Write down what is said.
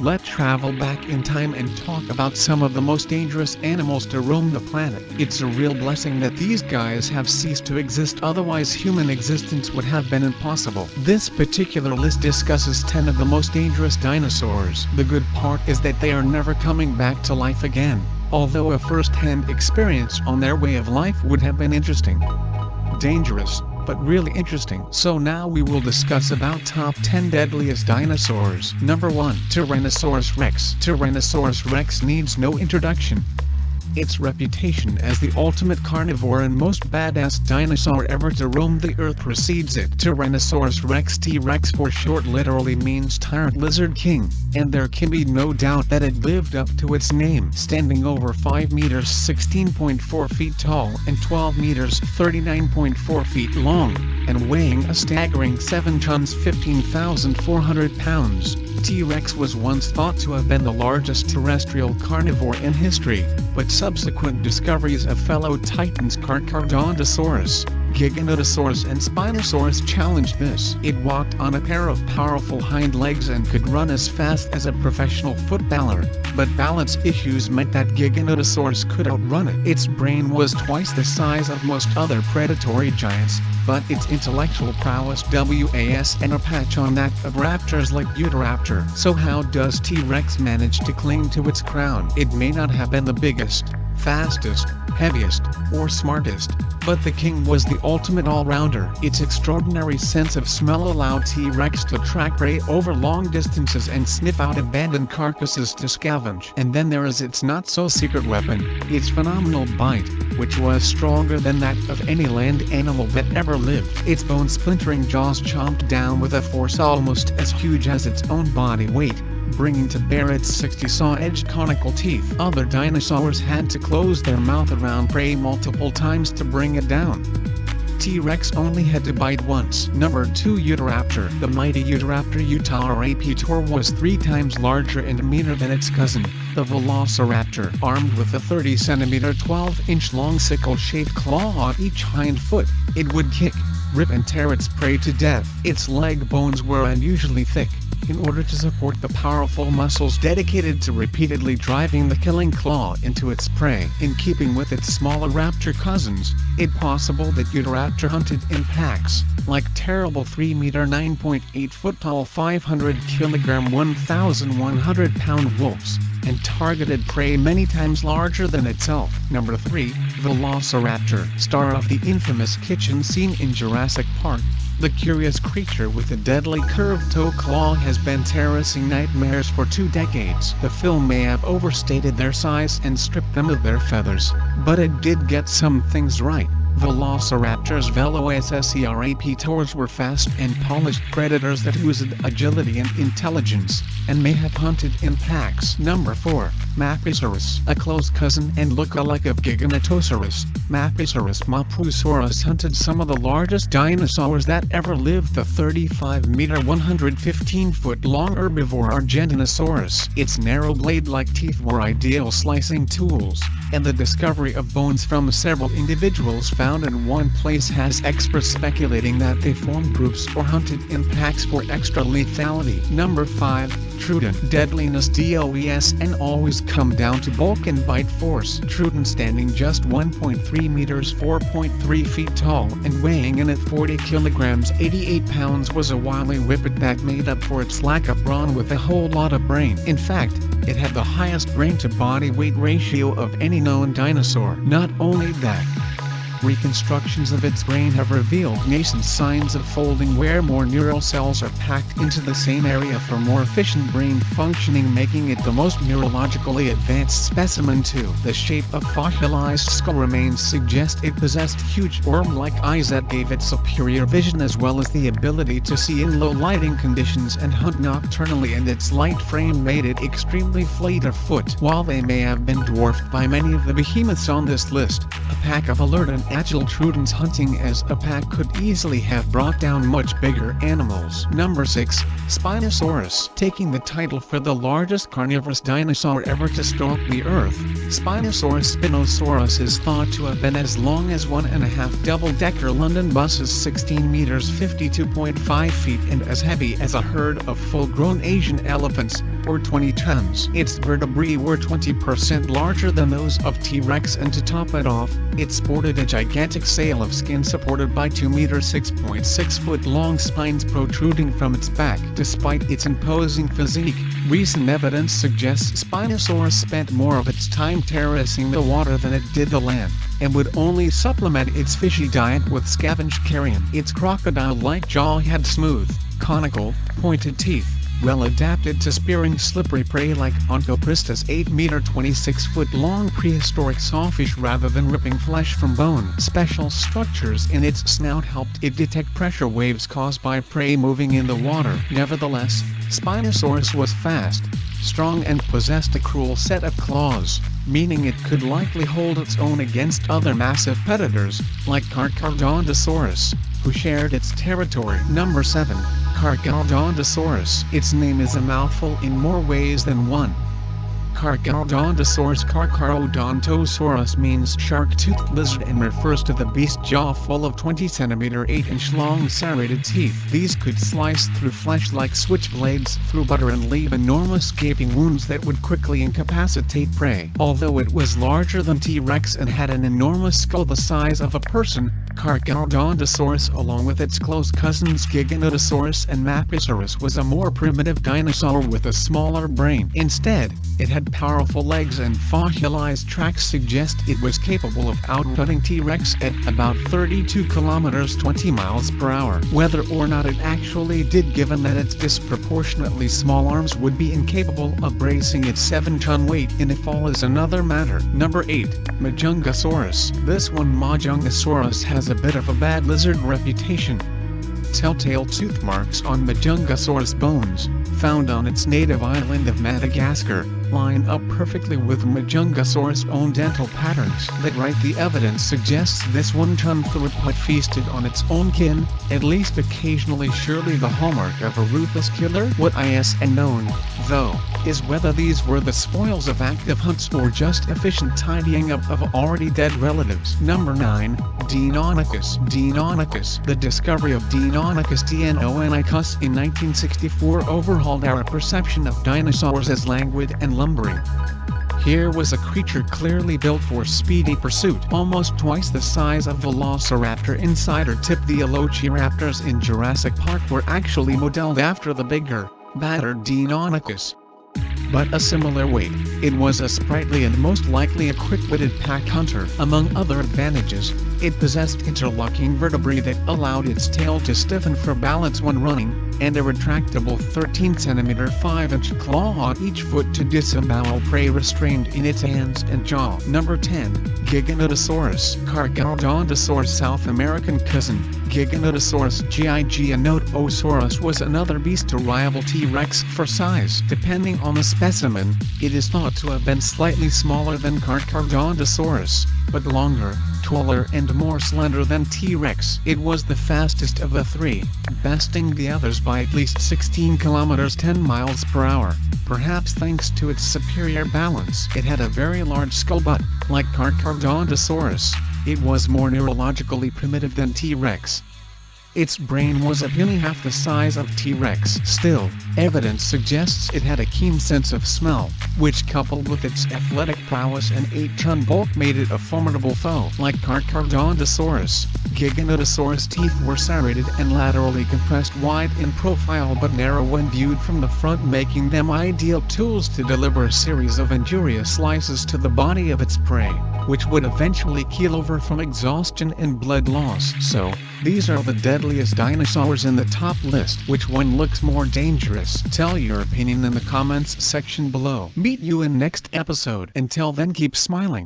Let's travel back in time and talk about some of the most dangerous animals to roam the planet. It's a real blessing that these guys have ceased to exist, otherwise human existence would have been impossible. This particular list discusses 10 of the most dangerous dinosaurs. The good part is that they are never coming back to life again, although a first-hand experience on their way of life would have been interesting. Dangerous, but really interesting. So now we will discuss about top 10 deadliest dinosaurs. Number 1. Tyrannosaurus Rex. Tyrannosaurus Rex needs no introduction. Its reputation as the ultimate carnivore and most badass dinosaur ever to roam the earth precedes it. Tyrannosaurus Rex, T-Rex for short, literally means tyrant lizard king, and there can be no doubt that it lived up to its name. Standing over 5 meters 16.4 feet tall and 12 meters 39.4 feet long, and weighing a staggering 7 tons 15,400 pounds, T-Rex was once thought to have been the largest terrestrial carnivore in history, but subsequent discoveries of fellow titans Carcharodontosaurus, Giganotosaurus and Spinosaurus challenged this. It walked on a pair of powerful hind legs and could run as fast as a professional footballer, but balance issues meant that Giganotosaurus could outrun it. Its brain was twice the size of most other predatory giants, but its intellectual prowess was and a patch on that of raptors like Utahraptor. So how does T-Rex manage to cling to its crown? It may not have been the biggest, fastest, heaviest, or smartest, but the king was the ultimate all-rounder. Its extraordinary sense of smell allowed T-Rex to track prey over long distances and sniff out abandoned carcasses to scavenge. And then there is its not-so-secret weapon, its phenomenal bite, which was stronger than that of any land animal that ever lived. Its bone-splintering jaws chomped down with a force almost as huge as its own body weight, bringing to bear its 60 saw-edged conical teeth. Other dinosaurs had to close their mouth around prey multiple times to bring it down. T-Rex only had to bite once. Number 2. Utahraptor. The mighty Utahraptor was 3 times larger and meaner than its cousin, the Velociraptor. Armed with a 30-centimeter 12-inch long sickle-shaped claw on each hind foot, it would kick, rip and tear its prey to death. Its leg bones were unusually thick, in order to support the powerful muscles dedicated to repeatedly driving the killing claw into its prey. In keeping with its smaller raptor cousins, it's possible that Utahraptor hunted in packs, like terrible 3-meter 9.8-foot tall 500-kilogram 1,100-pound wolves, and targeted prey many times larger than itself. Number 3. Velociraptor. Star of the infamous kitchen scene in Jurassic Park, the curious creature with a deadly curved toe claw has been terrorizing nightmares for 2 decades. The film may have overstated their size and stripped them of their feathers, but it did get some things right. Velociraptor's Velociraptors were fast and polished predators that oozed agility and intelligence, and may have hunted in packs. Number 4. Mapusaurus. A close cousin and look-alike of Giganotosaurus, Mapusaurus hunted some of the largest dinosaurs that ever lived. The 35-meter 115-foot-long herbivore Deinonychus. Its narrow blade-like teeth were ideal slicing tools, and the discovery of bones from several individuals found in one place has experts speculating that they formed groups or hunted in packs for extra lethality. Number 5. Troodon. Deadliness DOES and always come down to bulk and bite force. Troodon, standing just 1.3 meters 4.3 feet tall and weighing in at 40 kilograms 88 pounds, was a wily whippet that made up for its lack of brawn with a whole lot of brain. In fact, it had the highest brain to body weight ratio of any known dinosaur. Not only that, reconstructions of its brain have revealed nascent signs of folding where more neural cells are packed into the same area for more efficient brain functioning, making it the most neurologically advanced specimen too. The shape of fossilized skull remains suggest it possessed huge worm-like eyes that gave it superior vision as well as the ability to see in low lighting conditions and hunt nocturnally, and its light frame made it extremely fleet of foot. While they may have been dwarfed by many of the behemoths on this list, a pack of alert and agile Troodons hunting as a pack could easily have brought down much bigger animals. Number 6. Spinosaurus. Taking the title for the largest carnivorous dinosaur ever to stalk the Earth, Spinosaurus is thought to have been as long as 1.5 double-decker London buses, 16 meters 52.5 feet, and as heavy as a herd of full-grown Asian elephants, or 20 tons. Its vertebrae were 20% larger than those of T-Rex, and to top it off, it sported a gigantic sail of skin supported by 2 meter 6.6 foot long spines protruding from its back. Despite its imposing physique, recent evidence suggests Spinosaurus spent more of its time terracing the water than it did the land, and would only supplement its fishy diet with scavenged carrion. Its crocodile-like jaw had smooth, conical, pointed teeth, well adapted to spearing slippery prey like Oncoprista's 8 meter 26 foot long prehistoric sawfish rather than ripping flesh from bone. Special structures in its snout helped it detect pressure waves caused by prey moving in the water. Nevertheless, Spinosaurus was fast, strong, and possessed a cruel set of claws, meaning it could likely hold its own against other massive predators, like Carcharodontosaurus, who shared its territory. Number 7. Carcharodontosaurus. Its name is a mouthful in more ways than one. Carcharodontosaurus means shark-toothed lizard and refers to the beast's jaw full of 20 cm 8-inch long serrated teeth. These could slice through flesh like switchblades through butter and leave enormous gaping wounds that would quickly incapacitate prey. Although it was larger than T-Rex and had an enormous skull the size of a person, Carcharodontosaurus, along with its close cousins Giganotosaurus and Mapusaurus, was a more primitive dinosaur with a smaller brain. Instead, it had powerful legs, and fossilized tracks suggest it was capable of outrunning T-Rex at about 32 kilometers 20 miles per hour. Whether or not it actually did, given that its disproportionately small arms would be incapable of bracing its 7-ton weight in a fall, is another matter. Number 8. Majungasaurus. This one, Majungasaurus, has a bit of a bad lizard reputation. Telltale tooth marks on Majungasaurus bones, found on its native island of Madagascar, line up perfectly with Majungasaurus' own dental patterns. That right, the evidence suggests this one-ton theropod feasted on its own kin, at least occasionally. Surely the hallmark of a ruthless killer. What is unknown, though, is whether these were the spoils of active hunts or just efficient tidying up of already dead relatives. Number 9. Deinonychus. The discovery of Deinonychus in 1964 overhauled our perception of dinosaurs as languid and lumbering. Here was a creature clearly built for speedy pursuit. Almost twice the size of Velociraptor insider tip. The Utahraptors in Jurassic Park were actually modeled after the bigger, badder Deinonychus. But a similar weight, it was a sprightly and most likely a quick-witted pack hunter. Among other advantages, it possessed interlocking vertebrae that allowed its tail to stiffen for balance when running, and a retractable 13 cm 5-inch claw on each foot to disembowel prey restrained in its hands and jaw. Number 10. Giganotosaurus. Carcharodontosaurus' South American cousin, Giganotosaurus Giganotosaurus, was another beast to rival T-Rex for size. Depending on the specimen, it is thought to have been slightly smaller than Carcharodontosaurus, but longer, taller, and more slender than T-Rex. It was the fastest of the three, besting the others by at least 16 kilometers 10 miles per hour, perhaps thanks to its superior balance. It had a very large skull, but, like Carcharodontosaurus, it was more neurologically primitive than T-Rex. Its brain was a puny half the size of T-Rex. Still, evidence suggests it had a keen sense of smell, which, coupled with its athletic prowess and 8-ton bulk, made it a formidable foe. Like Carcharodontosaurus, Giganotosaurus' teeth were serrated and laterally compressed, wide in profile but narrow when viewed from the front, making them ideal tools to deliver a series of injurious slices to the body of its prey, which would eventually keel over from exhaustion and blood loss. So, these are the deadliest dinosaurs in the top list. Which one looks more dangerous? Tell your opinion in the comments section below. Meet you in next episode. Until then, keep smiling.